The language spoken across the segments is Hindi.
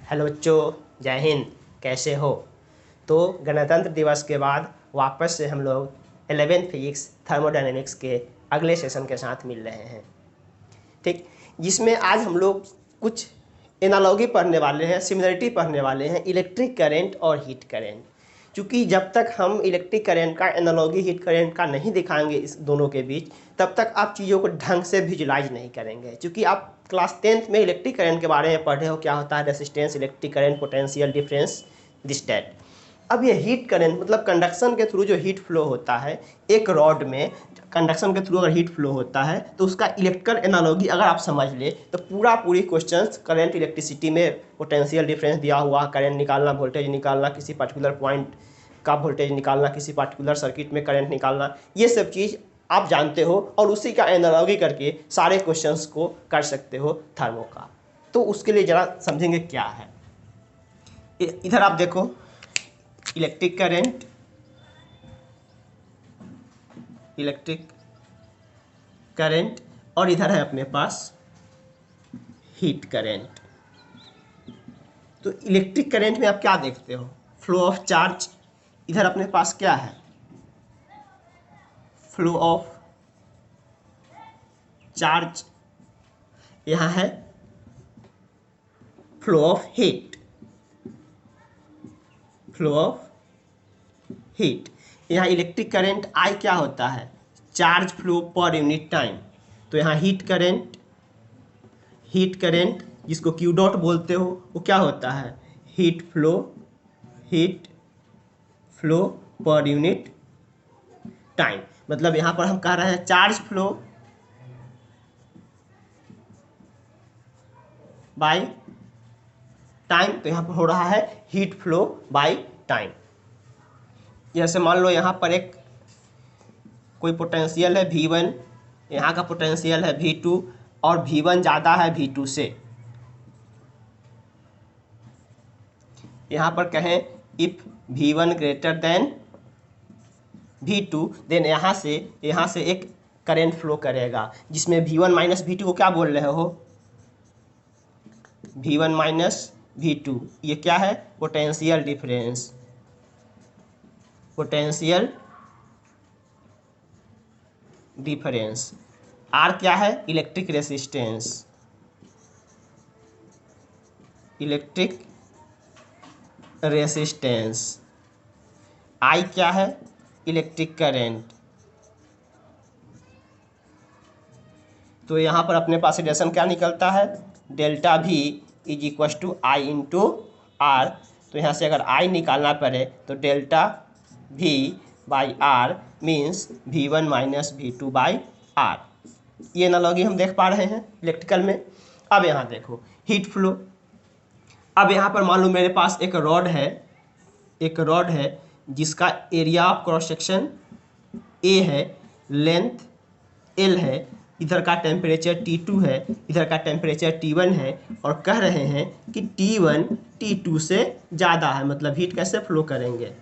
हेलो बच्चों, जय हिंद। कैसे हो? तो गणतंत्र दिवस के बाद वापस से हम लोग 11th फिजिक्स थर्मोडायनेमिक्स के अगले सेशन के साथ मिल रहे हैं। ठीक, जिसमें आज हम लोग कुछ एनालॉजी पढ़ने वाले हैं, सिमिलरिटी पढ़ने वाले हैं, इलेक्ट्रिक करंट और हीट करंट। क्योंकि जब तक हम इलेक्ट्रिक करंट का एनालॉजी हीट करंट का नहीं दिखाएंगे इस दोनों के बीच, तब तक आप चीज़ों को ढंग से विजुलाइज नहीं करेंगे। क्योंकि आप क्लास 10th में इलेक्ट्रिक करंट के बारे में पढ़े हो, क्या होता है resistance, electric current, potential difference, this that. अब ये हीट करंट मतलब कंडक्शन के थ्रू जो हीट फ्लो होता है एक रॉड में, कंडक्शन के थ्रू अगर हीट फ्लो होता है तो उसका इलेक्ट्रिकल एनालॉजी अगर आप समझ ले तो पूरी क्वेश्चंस करंट, इलेक्ट्रिसिटी में पोटेंशियल डिफरेंस दिया हुआ, करंट निकालना, वोल्टेज निकालना, किसी पर्टिकुलर पॉइंट का वोल्टेज निकालना, किसी पर्टिकुलर सर्किट में करंट निकालना, ये सब चीज़ आप जानते हो और उसी का एनालॉजी करके सारे क्वेश्चंस को कर सकते हो थर्मो का। तो उसके लिए ज़रा समझेंगे क्या है। इधर आप देखो, इलेक्ट्रिक करंट, इलेक्ट्रिक करंट, और इधर है अपने पास हीट करंट। तो इलेक्ट्रिक करंट में आप क्या देखते हो? Flow of charge. इधर अपने पास क्या है? Flow of charge. यहाँ है flow of heat, flow of heat. यहाँ इलेक्ट्रिक करंट आई क्या होता है? Charge flow per unit time. तो यहाँ हीट करंट जिसको क्यू डॉट बोलते हो वो क्या होता है? Heat flow per unit time. मतलब यहाँ पर हम कह रहे हैं चार्ज फ्लो बाय टाइम, तो यहाँ पर हो रहा है हीट फ्लो बाय टाइम। जैसे मान लो यहाँ पर एक कोई पोटेंशियल है V1, यहाँ का पोटेंशियल है V2 और V1 ज़्यादा है V2 से। यहाँ पर कहें if V1 greater than V2, then यहाँ से एक करंट फ्लो करेगा जिसमें V1 माइनस V2 को क्या बोल रहे हो? V1 माइनस V2, ये क्या है? Potential difference. Potential difference. R क्या है? Electric resistance. Electric resistance. I क्या है? Electric current. तो यहाँ पर अपने पास रिलेशन क्या निकलता है? Delta V is equal to I into R। तो यहाँ से अगर I निकालना पड़े तो delta V by R means V1 minus V2 by R। ये एनालॉजी हम देख पा रहे हैं इलेक्ट्रिकल में। अब यहाँ देखो हीट फ्लो। अब यहाँ पर मान लो मेरे पास एक रॉड है जिसका area of cross section A है, लेंथ L है, इधर का टेम्परेचर T2 है, इधर का टेम्परेचर T1 है, और कह रहे हैं कि T1 T2 से ज़्यादा है। मतलब हीट कैसे फ्लो करेंगे?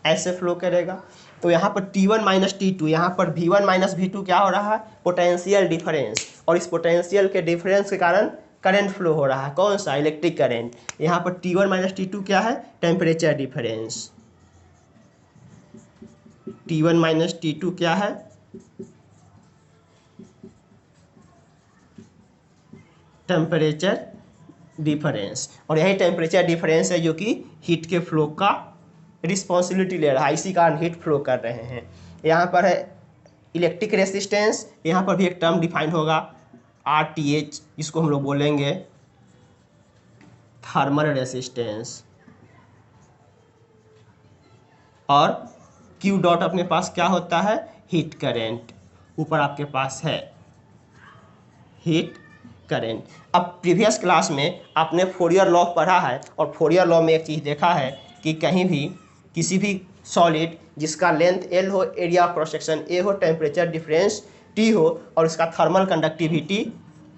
ऐसे फ्लो करेगा। तो यहाँ पर T1 माइनस T2, यहाँ पर V1 माइनस V2 क्या हो रहा है? Potential difference. और इस पोटेंशियल के डिफरेंस के कारण करंट फ्लो हो रहा है। कौन सा? Electric current. यहाँ पर T1 माइनस T2 क्या है? Temperature difference. T1 minus T2 क्या है? Temperature difference. और यही टेम्परेचर डिफरेंस है जो कि हीट के फ्लो का रिस्पॉन्सिबिलिटी ले रहा है, इसी कारण हीट फ्लो कर रहे हैं। यहाँ पर है इलेक्ट्रिक रेसिस्टेंस। यहाँ पर भी एक टर्म डिफाइन होगा RTH, जिसको हम लोग बोलेंगे थर्मल रेसिस्टेंस। और Q डॉट अपने पास क्या होता है? Heat current. ऊपर आपके पास है हीट करंट। अब प्रीवियस क्लास में आपने फोरियर लॉ पढ़ा है, और फोरियर लॉ में एक चीज़ देखा है कि कहीं भी किसी भी सॉलिड जिसका लेंथ L हो, area of cross section A हो, टेम्परेचर डिफरेंस T हो और इसका थर्मल कंडक्टिविटी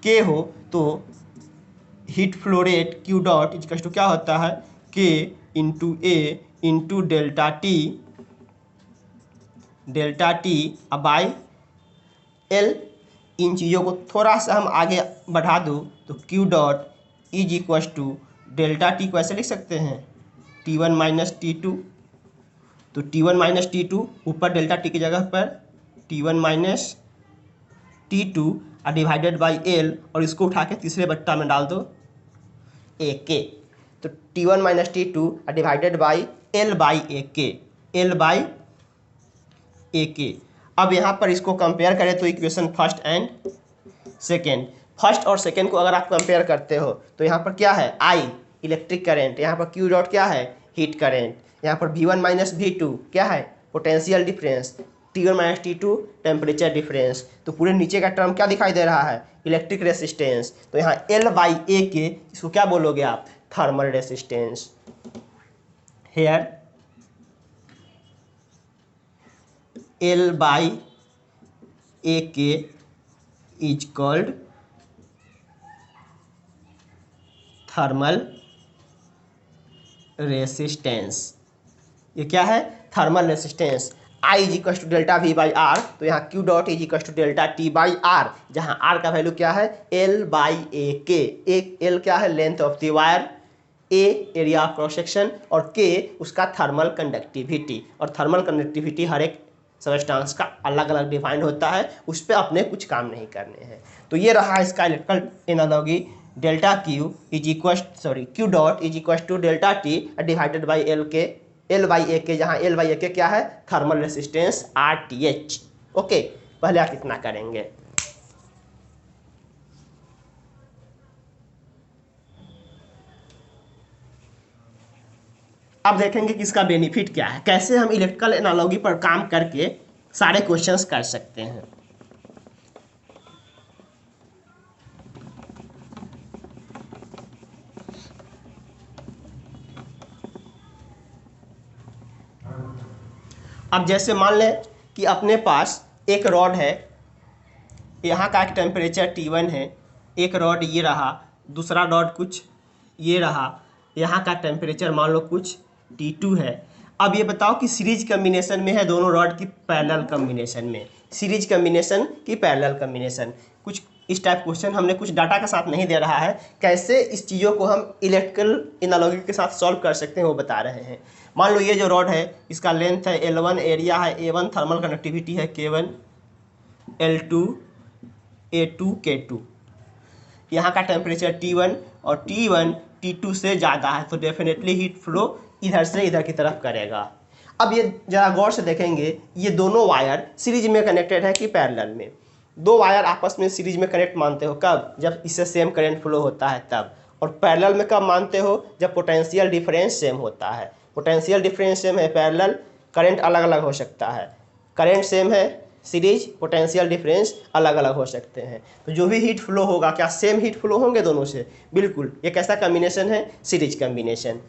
K हो, तो heat flow rate Q dot equal to क्या होता है? K into A into delta T by L। इन चीज़ों को थोड़ा सा हम आगे बढ़ा दूँ तो Q dot is equal to delta T को ऐसे लिख सकते हैं T1 माइनस T2, तो T1 माइनस T2 ऊपर डेल्टा टी की जगह पर T1 minus T2 divided by L, और इसको उठा के तीसरे बट्टा में डाल दो ए के, तो T1 minus T2 divided by L by A K, L by A के। अब यहाँ पर इसको कंपेयर करें तो equation first and second, first और सेकेंड को अगर आप कंपेयर करते हो तो यहाँ पर क्या है आई इलेक्ट्रिक करेंट, यहाँ पर क्यू डॉट क्या है हीट करेंट, यहाँ पर V1 माइनस V2 क्या है potential difference, T1 minus T2 temperature difference. तो पूरे नीचे का टर्म क्या दिखाई दे रहा है इलेक्ट्रिक रेसिस्टेंस, तो यहाँ L बाई ए के इसको क्या बोलोगे आप thermal resistance. Here L by A K is called thermal resistance. ये क्या है thermal resistance. I is equal to delta V by R, तो यहाँ Q dot is equal to delta T by R, जहाँ R का वैल्यू क्या है L बाई ए के। एक L क्या है length of the wire, A area of cross section, और K उसका थर्मल कंडक्टिविटी। और थर्मल कंडक्टिविटी हर एक सबस्टांस का अलग अलग डिफाइंड होता है, उस पर अपने कुछ काम नहीं करने हैं। तो ये रहा इसका electrical analogy, delta Q is equal Q dot is equal to delta T divided by L by A K, जहाँ एल बाई ए के क्या है थर्मल रेसिस्टेंस RTH। ओके, पहले आप इतना करेंगे। अब देखेंगे कि इसका बेनिफिट क्या है, कैसे हम इलेक्ट्रिकल एनालॉजी पर काम करके सारे क्वेश्चंस कर सकते हैं। अब जैसे मान लें कि अपने पास एक रॉड है, यहाँ का एक टेम्परेचर T1 है, एक रॉड ये रहा, दूसरा रॉड कुछ ये रहा, यहाँ का टेम्परेचर मान लो कुछ T2 है। अब ये बताओ कि सीरीज कम्बिनेशन में है दोनों रॉड की पैरेलल कम्बिनेशन में, सीरीज कम्बिनेशन की पैरेलल कम्बिनेशन। कुछ इस टाइप क्वेश्चन हमने कुछ डाटा के साथ नहीं दे रहा है, कैसे इस चीज़ों को हम इलेक्ट्रिकल एनालॉजी के साथ सॉल्व कर सकते हैं वो बता रहे हैं। मान लो ये जो रॉड है इसका लेंथ है L1, एरिया है A1, थर्मल कंडक्टिविटी है K1, L2 A2 K2, यहाँ का टेम्परेचर T1 और T1 T2 से ज़्यादा है, तो डेफिनेटली हीट फ्लो इधर से इधर की तरफ करेगा। अब ये ज़रा गौर से देखेंगे, ये दोनों वायर सीरीज में कनेक्टेड है कि पैरेलल में। दो वायर आपस में सीरीज में कनेक्ट मानते हो कब, जब इससे सेम करंट फ्लो होता है तब, और पैरेलल में कब मानते हो जब पोटेंशियल डिफरेंस सेम होता है। पोटेंशियल डिफरेंस सेम है पैरेलल, करंट अलग अलग हो सकता है, करंट सेम है सीरीज, पोटेंशियल डिफरेंस अलग अलग हो सकते हैं। तो जो भी हीट फ्लो होगा क्या सेम हीट फ्लो होंगे दोनों से, बिल्कुल। ये कैसा कम्बिनेशन है सीरीज कम्बिनेशन।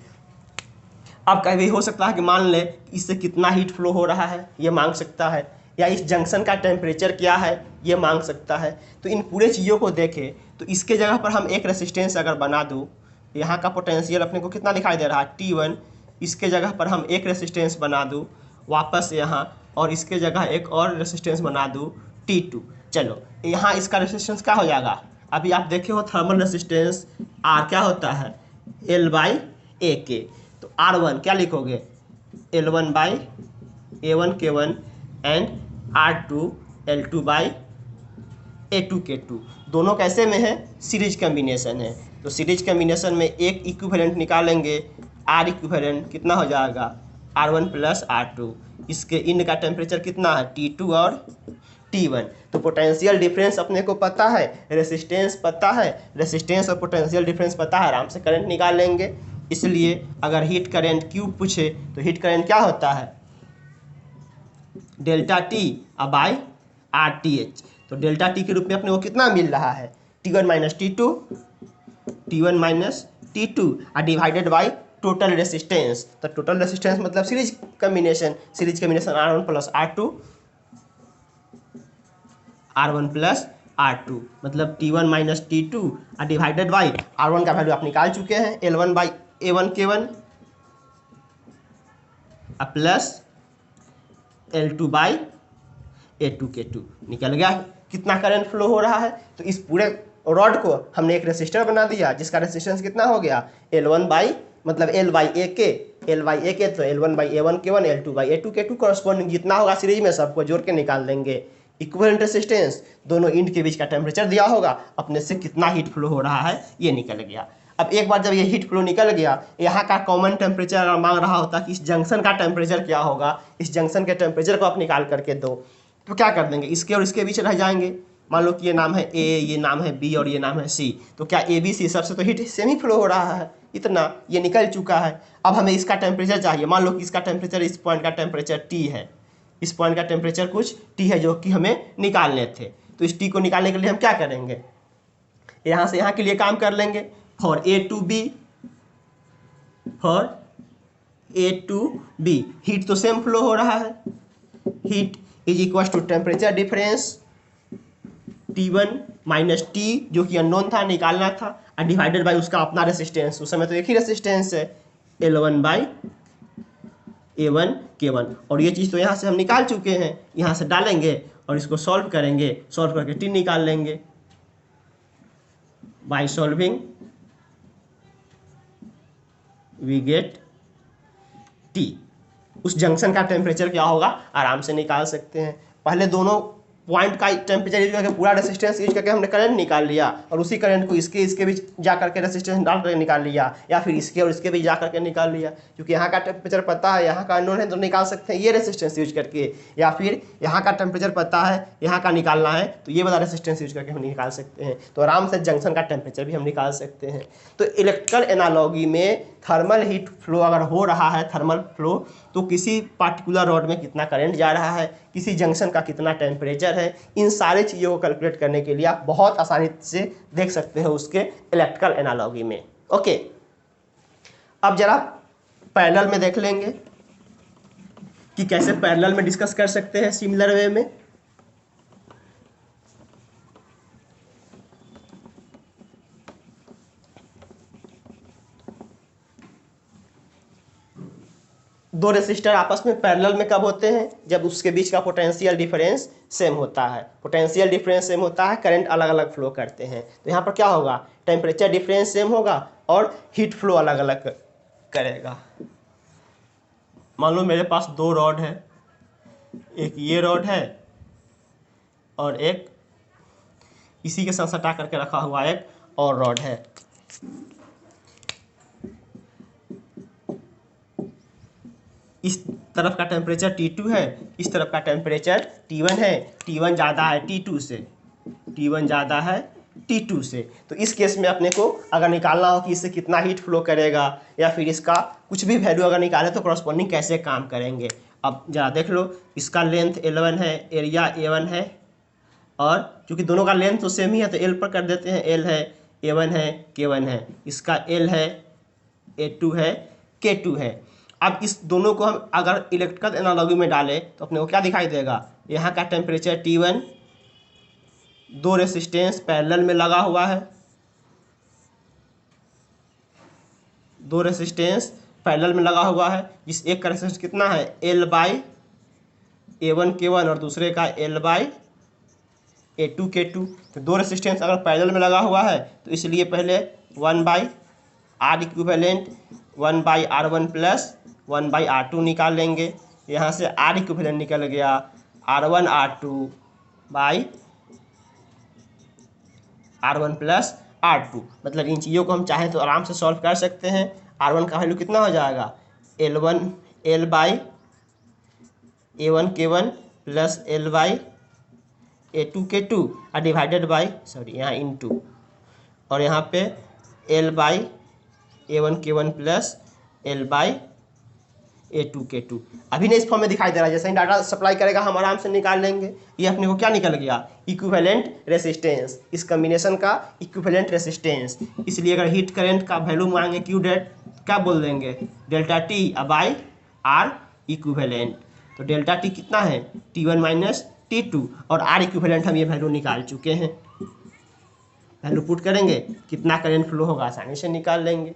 अब कभी हो सकता है कि मान ले इससे कितना हीट फ्लो हो रहा है ये मांग सकता है, या इस जंक्शन का टेम्परेचर क्या है ये मांग सकता है। तो इन पूरे चीज़ों को देखें तो इसके जगह पर हम एक रेसिस्टेंस अगर बना दूँ, यहाँ का पोटेंशियल अपने को कितना दिखाई दे रहा है T1, इसके जगह पर हम एक रेसिस्टेंस बना दूँ वापस यहाँ, और इसके जगह एक और रेसिस्टेंस बना दूँ T2। चलो यहाँ इसका रेसिस्टेंस क्या हो जाएगा, अभी आप देखे हो थर्मल रेसिस्टेंस R क्या होता है L बाई ए के, तो R1 क्या लिखोगे L1 by A1 K1 and R2 L2 by A2 K2। दोनों कैसे में है सीरीज कम्बिनेशन है, तो सीरीज कम्बिनेशन में एक इक्विवेलेंट निकालेंगे, R इक्विवेलेंट कितना हो जाएगा R1 प्लस R2। इसके इन का टेम्परेचर कितना है T2 और T1। तो पोटेंशियल डिफरेंस अपने को पता है, रेसिस्टेंस पता है, रेसिस्टेंस और पोटेंशियल डिफरेंस पता है, आराम से करंट निकाल लेंगे। इसलिए अगर हीट करंट क्यू पूछे तो हीट करंट क्या होता है डेल्टा टी बाई RTH। तो डेल्टा टी के रूप में अपने को कितना मिल रहा है T1 minus T2, T1 minus T2 divided by total resistance. तो टोटल रेसिस्टेंस मतलब series combination R1 plus R2, R1 plus R2 मतलब T1 minus T2 divided by R1 का वैल्यू आप निकाल चुके हैं L1 by A1 K1 plus L2 by A2 K2। निकल गया कितना करंट फ्लो हो रहा है। तो इस पूरे रॉड को हमने एक रेसिस्टर बना दिया जिसका रेसिस्टेंस कितना हो गया L1 बाई मतलब L बाई ए के तो L1 by A1 K1 L2 by A2 K2 corresponding जितना होगा सीरीज में सबको जोड़ के निकाल देंगे। इक्विवेलेंट रेसिस्टेंस दोनों इंड के बीच का टेम्परेचर दिया होगा, अपने से कितना हीट फ्लो हो रहा है ये निकल गया। अब एक बार जब ये हीट फ्लो निकल गया, यहाँ का कॉमन टेम्परेचर अगर मांग रहा होता कि इस जंक्शन का टेम्परेचर क्या होगा, इस जंक्शन के टेम्परेचर को आप निकाल करके दो, तो क्या कर देंगे, इसके और इसके बीच रह जाएंगे। मान लो कि ये नाम है ए, ये नाम है बी और ये नाम है सी, तो क्या ए बी सी सबसे तो हीट सेम ही फ्लो हो रहा है, इतना ये निकल चुका है। अब हमें इसका टेम्परेचर चाहिए, मान लो कि इसका टेम्परेचर, इस पॉइंट का टेम्परेचर टी है, इस पॉइंट का टेम्परेचर कुछ टी है जो कि हमें निकालने थे। तो इस टी को निकालने के लिए हम क्या करेंगे, यहाँ से यहाँ के लिए काम कर लेंगे। For A to B heat तो सेम फ्लो हो रहा है, heat is equal to temperature difference T1 minus T जो कि अननोन था, निकालना था, और डिवाइडेड बाई उसका अपना रेसिस्टेंस, उस समय तो एक ही रेसिस्टेंस है L1 बाई A1 K1। और ये चीज़ तो यहाँ से हम निकाल चुके हैं, यहाँ से डालेंगे और इसको सॉल्व करेंगे, सॉल्व करके टी निकाल लेंगे। By solving we get T. उस जंक्शन का टेम्परेचर क्या होगा आराम से निकाल सकते हैं। पहले दोनों पॉइंट का टेम्परेचर यूज करके पूरा रेसिस्टेंस यूज करके हमने करंट निकाल लिया, और उसी करंट को इसके बीच जा करके रेसिस्टेंस डाल करके निकाल लिया, या फिर इसके और इसके बीच जा करके निकाल लिया। क्योंकि यहाँ का टेम्परेचर पता है, यहाँ का अननोन है, तो निकाल सकते हैं ये रेसिस्टेंस यूज करके, या फिर यहाँ का टेम्परेचर पता है, यहाँ का निकालना है, तो ये वाला रेसिस्टेंस यूज करके हम निकाल सकते हैं। तो आराम से जंक्शन का टेम्परेचर भी हम निकाल सकते हैं। तो इलेक्ट्रिकल एनालॉजी में थर्मल हीट फ्लो अगर हो रहा है, थर्मल फ्लो, तो किसी पार्टिकुलर रॉड में कितना करंट जा रहा है, किसी जंक्शन का कितना टेम्परेचर है, इन सारी चीज़ों को कैलकुलेट करने के लिए आप बहुत आसानी से देख सकते हो उसके इलेक्ट्रिकल एनालॉजी में। ओके, अब जरा पैरेलल में देख लेंगे कि कैसे पैरेलल में डिस्कस कर सकते हैं सिमिलर वे में। दो रेसिस्टर आपस में पैरेलल में कब होते हैं, जब उसके बीच का पोटेंशियल डिफरेंस सेम होता है। पोटेंशियल डिफरेंस सेम होता है, करंट अलग अलग फ्लो करते हैं, तो यहाँ पर क्या होगा, टेम्परेचर डिफरेंस सेम होगा और हीट फ्लो अलग अलग करेगा। मान लो मेरे पास दो रॉड है, एक ये रॉड है और एक इसी के साथ सटा करके रखा हुआ एक और रॉड है। इस तरफ का टेम्परेचर T2 है, इस तरफ का टेम्परेचर T1 है। T1 ज़्यादा है T2 से, T1 ज़्यादा है T2 से। तो इस केस में अपने को अगर निकालना हो कि इससे कितना हीट फ्लो करेगा, या फिर इसका कुछ भी वैल्यू अगर निकाले तो कॉरस्पॉन्डिंग कैसे काम करेंगे। अब जरा देख लो, इसका लेंथ L1 है, एरिया A1 है, और चूँकि दोनों का लेंथ तो सेम ही है तो L पर कर देते हैं, L है, A1 है, K1 है, इसका L है, A2 है, K2 है। अब इस दोनों को हम अगर इलेक्ट्रिकल एनालॉजी में डालें तो अपने को क्या दिखाई देगा, यहाँ का टेम्परेचर T1, दो रेसिस्टेंस पैरेलल में लगा हुआ है, दो रेसिस्टेंस पैरेलल में लगा हुआ है, जिस एक का रेसिस्टेंस कितना है L बाई A1 K1 और दूसरे का L बाई A2 K2। तो दो रेसिस्टेंस अगर पैरेलल में लगा हुआ है तो इसलिए पहले 1 by R equivalent 1 by R1 plus 1 by R2 निकाल लेंगे। यहाँ से R इक्विवेलेंट निकल गया R1 R2 by R1 plus R2। मतलब इन चीज़ों को हम चाहें तो आराम से सॉल्व कर सकते हैं। R1 का वैल्यू कितना हो जाएगा, L by A1 K1 plus L by A2 K2 और डिवाइडेड बाई यहाँ इनटू, और यहाँ पे L by A1 K1 plus L by A2 K2। अभी नहीं इस फॉर्म में दिखाई दे रहा है, जैसे ही डाटा सप्लाई करेगा हम आराम से निकाल लेंगे। ये अपने को क्या निकल गया, इक्विवेलेंट रेसिस्टेंस, इस कॉम्बिनेशन का इक्विवेलेंट रेसिस्टेंस। इसलिए अगर हीट करंट का वैल्यू मांगे क्यू डेट, क्या बोल देंगे, delta T by R equivalent. तो डेल्टा टी कितना है, T1 माइनस T2, और आर इक्विवेलेंट हम ये वैल्यू निकाल चुके हैं। वैल्यू पुट करेंगे, कितना करंट फ्लो होगा आसानी से निकाल लेंगे।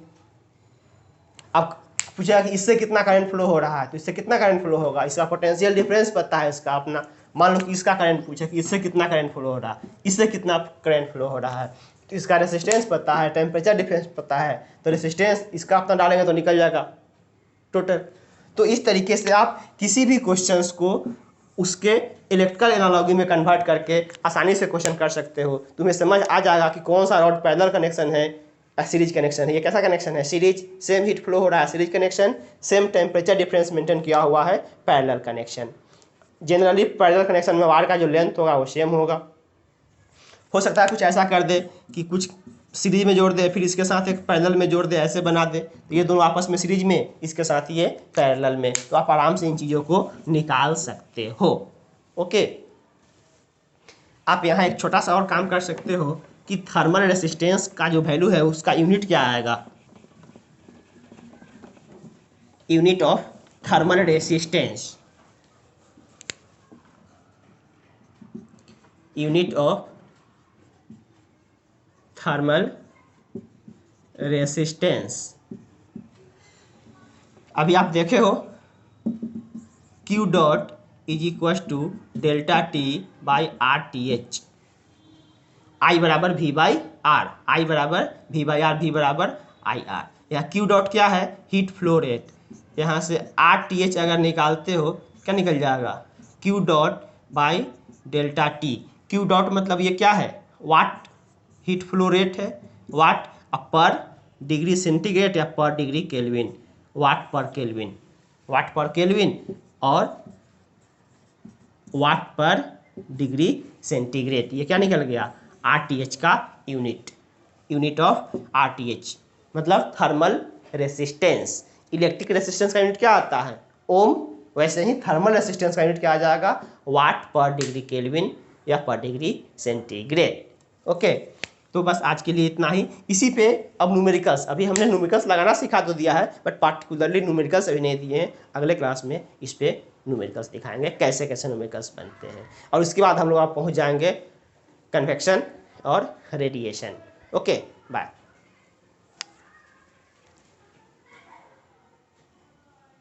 अब पूछा कि इससे कितना करंट फ्लो हो रहा है, तो इससे कितना करंट फ्लो होगा, इसका पोटेंशियल डिफरेंस पता है इसका अपना। मान लो कि इसका करंट पूछा कि इससे कितना करंट फ्लो हो रहा है, इससे कितना करंट फ्लो हो रहा है, तो इसका रेसिस्टेंस पता है, टेम्परेचर डिफरेंस पता है, तो रेसिस्टेंस इसका अपना डालेंगे तो निकल जाएगा टोटल। तो इस तरीके से आप किसी भी क्वेश्चंस को उसके इलेक्ट्रिकल एनालॉजी में कन्वर्ट करके आसानी से क्वेश्चन कर सकते हो। तुम्हें समझ आ जाएगा कि कौन सा रॉड पैरेलल कनेक्शन है, सीरीज कनेक्शन है। ये कैसा कनेक्शन है? सीरीज, सेम हीट फ्लो हो रहा है, series connection, same temperature difference maintain किया हुआ है, parallel connection. Generally parallel connection में वायर का जो लेंथ होगा वो सेम होगा। हो सकता है कुछ ऐसा कर दे कि कुछ सीरीज में जोड़ दे, फिर इसके साथ एक पैरेलल में जोड़ दे, ऐसे बना दे, तो ये दोनों आपस में सीरीज में, इसके साथ ये पैरेलल में, तो आप आराम से इन चीज़ों को निकाल सकते हो। ओके, आप यहाँ एक छोटा सा और काम कर सकते हो कि थर्मल रेसिस्टेंस का जो वैल्यू है उसका यूनिट क्या आएगा। Unit of thermal resistance, unit of thermal resistance. अभी आप देखे हो Q dot is equal to delta T by R T H, I बराबर वी बाई आर, आई बराबर वी बाई आर, वी बराबर आई आर। यहाँ Q डॉट क्या है? Heat flow rate. यहाँ से आर टी एच अगर निकालते हो क्या निकल जाएगा? Q dot by delta T. Q dot मतलब ये क्या है? वाट हीट फ्लो रेट है, वाट पर डिग्री सेंटीग्रेड या पर डिग्री केल्विन, वाट पर केल्विन, वाट पर केल्विन और वाट पर डिग्री सेंटीग्रेड। ये क्या निकल गया? आरटीएच का यूनिट, यूनिट ऑफ आरटीएच मतलब थर्मल रेसिस्टेंस। इलेक्ट्रिक रेसिस्टेंस का यूनिट क्या आता है? ओम। वैसे ही थर्मल रेसिस्टेंस का यूनिट क्या आ जाएगा? वाट पर डिग्री केल्विन या पर डिग्री सेंटीग्रेड। ओके, तो बस आज के लिए इतना ही। इसी पे अब न्यूमेरिकल्स, अभी हमने न्यूमेरिकल्स लगाना सिखा तो दिया है, बट पार्टिकुलरली न्यूमेरिकल्स अभी नहीं दिए हैं। अगले क्लास में इस पे न्यूमेरिकल्स दिखाएंगे, कैसे कैसे न्यूमेरिकल्स बनते हैं, और उसके बाद हम लोग आप पहुंच जाएंगे कन्वेक्शन और रेडिएशन। Okay, bye.